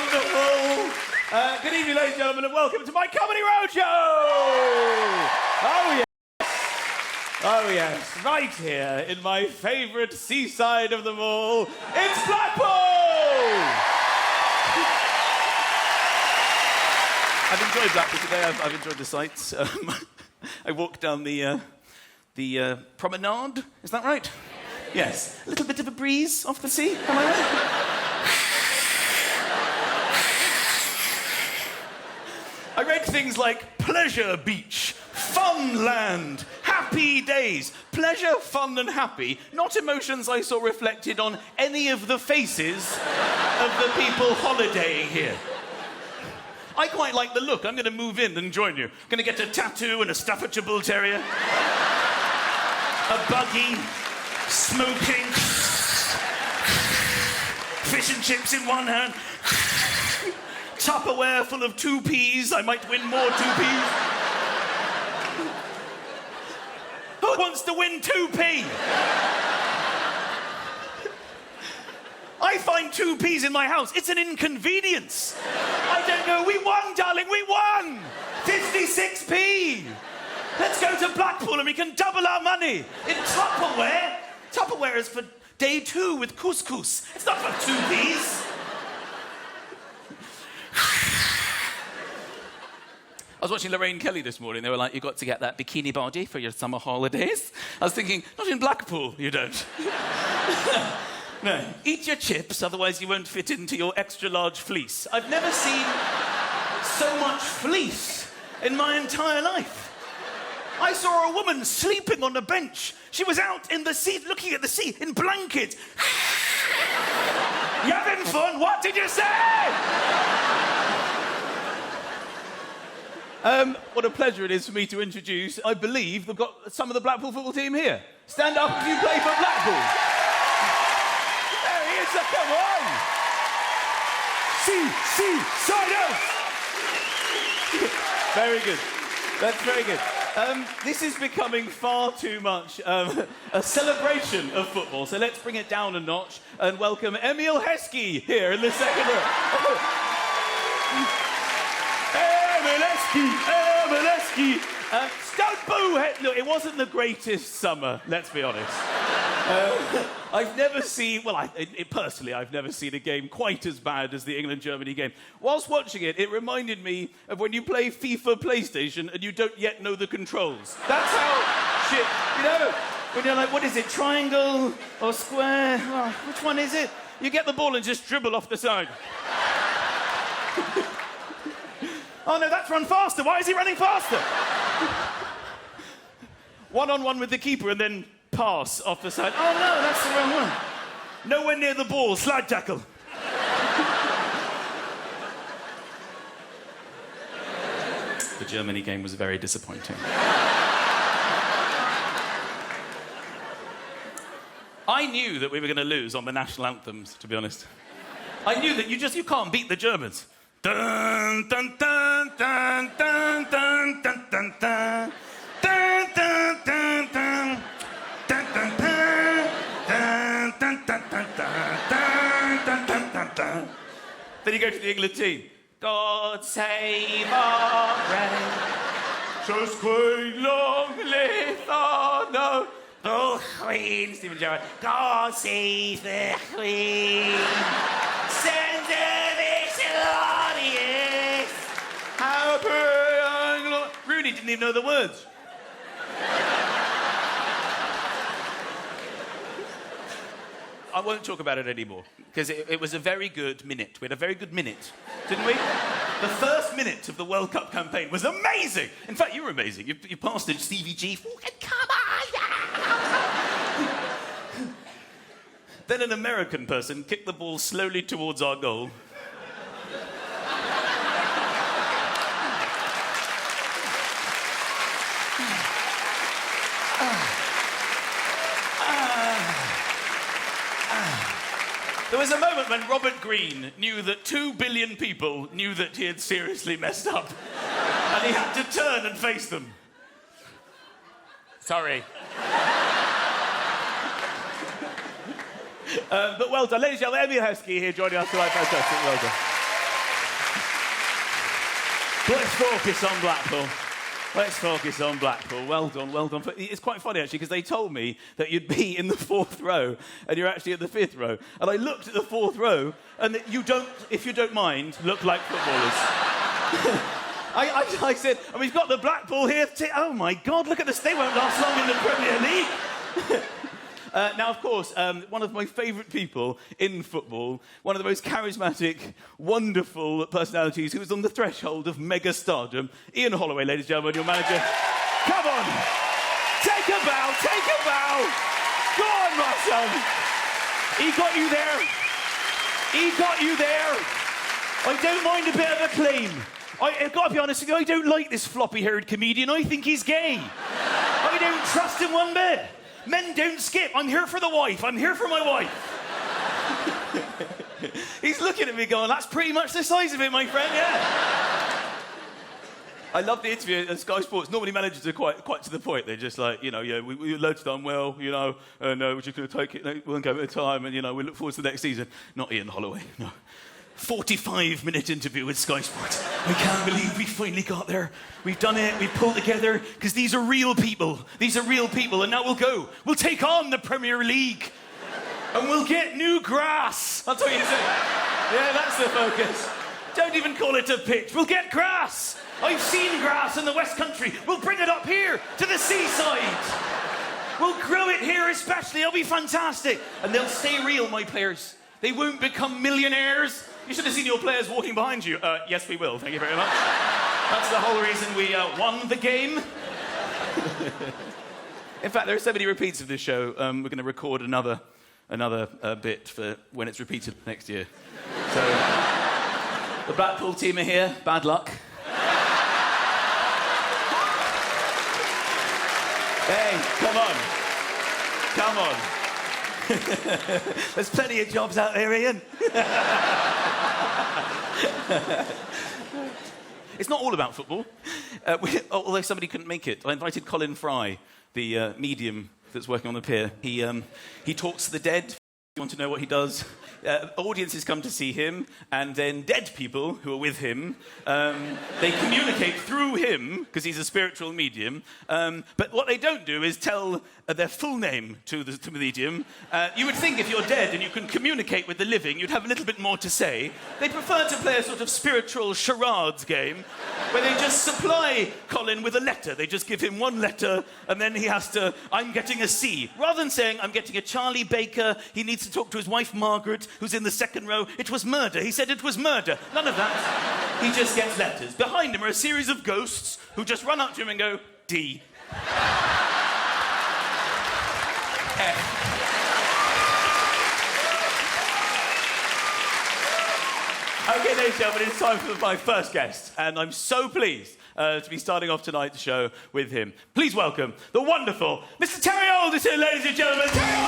Wonderful. Good evening, ladies and gentlemen, and welcome to my Comedy Roadshow! Oh, yes. Oh, yes. Right here, in my favourite seaside of them all, it's Blackpool! I've enjoyed Blackpool today. I've enjoyed the sights. I walked down the promenade. Is that right? Yes. A little bit of a breeze off the sea. Am I right? I read things like pleasure beach, fun land, happy days. Pleasure, fun and happy, not emotions I saw reflected on any of the faces of the people holidaying here. I quite like the look. I'm going to move in and join you. I'm going to get a tattoo and a Staffordshire Bull Terrier. A buggy, smoking, fish and chips in one hand, Tupperware full of 2p's. I might win more 2p's. Who wants to win 2p? I find 2p's in my house. It's an inconvenience. I don't know. We won, darling. We won. 56p. Let's go to Blackpool and we can double our money in Tupperware. Tupperware is for day 2 with couscous. It's not for 2p's. I was watching Lorraine Kelly this morning. They were like, you got to get that bikini body for your summer holidays. I was thinking, not in Blackpool, you don't. No, eat your chips, otherwise you won't fit into your extra-large fleece. I've never seen so much fleece in my entire life. I saw a woman sleeping on a bench. She was out in the sea, looking at the sea, in blankets. You having fun? What did you say? What a pleasure it is for me to introduce, I believe, we've got some of the Blackpool football team here. Stand up if you play for Blackpool. There he is, come on! Silence! Very good. That's very good. This is becoming far too much a celebration of football, so let's bring it down a notch and welcome Emil Heskey here in the second row. Emil don't boo! Look, it wasn't the greatest summer, let's be honest. I've never seen, well, personally, I've never seen a game quite as bad as the England-Germany game. Whilst watching it, it reminded me of when you play FIFA PlayStation and you don't yet know the controls. That's how shit, you know, when you're like, what is it, triangle or square? Oh, which one is it? You get the ball and just dribble off the side. Oh no, that's run faster. Why is he running faster? One-on-one with the keeper and then pass off the side. Oh no, that's the wrong one. Nowhere near the ball, slide tackle. The Germany game was very disappointing. I knew that we were going to lose on the national anthems, to be honest. I knew that you can't beat the Germans. Dun, dun, dun, dun, dun, dun, dun, dun, dun. Dun, dun, dun, dun. Dun, dun, dun. Dun, dun, dun, dun, dun, dun, dun, dun, dun. Then you go to the England team. God save our reign. Just Queen, long live our no. The Queen, Stephen Gerrard. God save the Queen. Send this glorious. Happy England. Rooney didn't even know the words. I won't talk about it anymore, because it was a very good minute. We had a very good minute, didn't we? The first minute of the World Cup campaign was amazing. In fact, you were amazing. You passed it, Stevie G. Come on, yeah. Then an American person kicked the ball slowly towards our goal. There was a moment when Robert Greene knew that 2 billion people knew that he had seriously messed up. And he had to turn and face them. Sorry. But well done. Ladies and gentlemen, Emil Heskey here joining us tonight. Fantastic. Well done. Let's focus on Blackpool. Let's focus on Blackpool. Well done, well done. It's quite funny, actually, because they told me that you'd be in the 4th row, and you're actually at the 5th row. And I looked at the 4th row, and that you don't, if you don't mind, look like footballers. I said, and we've got the Blackpool here. Oh, my God, look at this. They won't last long in the Premier League. Now, of course, one of my favourite people in football, one of the most charismatic, wonderful personalities who is on the threshold of mega stardom, Ian Holloway, ladies and gentlemen, your manager. Come on! Take a bow, take a bow! Go on, my son! He got you there. He got you there. I don't mind a bit of a claim. I've got to be honest with you, I don't like this floppy-haired comedian. I think he's gay. I don't trust him one bit. Men don't skip. I'm here for the wife. I'm here for my wife. He's looking at me going, that's pretty much the size of it, my friend, yeah. I love the interview at Sky Sports. Normally managers are quite to the point. They're just like, you know, yeah, loads done well, you know, and we're just going to take it one game at a time, and, you know, we look forward to the next season. Not Ian Holloway, no. 45-minute interview with Sky Sports. I can't believe we finally got there. We've done it, we've pulled together, because these are real people. These are real people, and now we'll go. We'll take on the Premier League, and we'll get new grass. That's what you say. Yeah, that's the focus. Don't even call it a pitch. We'll get grass. I've seen grass in the West Country. We'll bring it up here to the seaside. We'll grow it here especially. It'll be fantastic. And they'll stay real, my players. They won't become millionaires. You should have seen your players walking behind you. Yes, we will. Thank you very much. That's the whole reason we won the game. In fact, there are so many repeats of this show. We're going to record another bit for when it's repeated next year. So, the Blackpool team are here. Bad luck. Hey, come on. Come on. There's plenty of jobs out there, Ian. It's not all about football. Although somebody couldn't make it. I invited Colin Fry, the medium that's working on the pier. He talks to the dead. If you want to know what he does, audiences come to see him, and then dead people who are with him, they communicate through him, because he's a spiritual medium, but what they don't do is tell their full name to the medium. You would think if you're dead and you can communicate with the living, you'd have a little bit more to say. They prefer to play a sort of spiritual charades game, where they just supply Colin with a letter. They just give him one letter, and then he has to, I'm getting a C. Rather than saying, I'm getting a Charlie Baker, he needs to talk to his wife Margaret, who's in the 2nd row. It was murder. He said it was murder. None of that. He just gets letters. Behind him are a series of ghosts who just run up to him and go, D. F. Okay, ladies and gentlemen, it's time for my first guest, and I'm so pleased to be starting off tonight's show with him. Please welcome the wonderful Mr. Terry Alderton, ladies and gentlemen. Terry Alderton!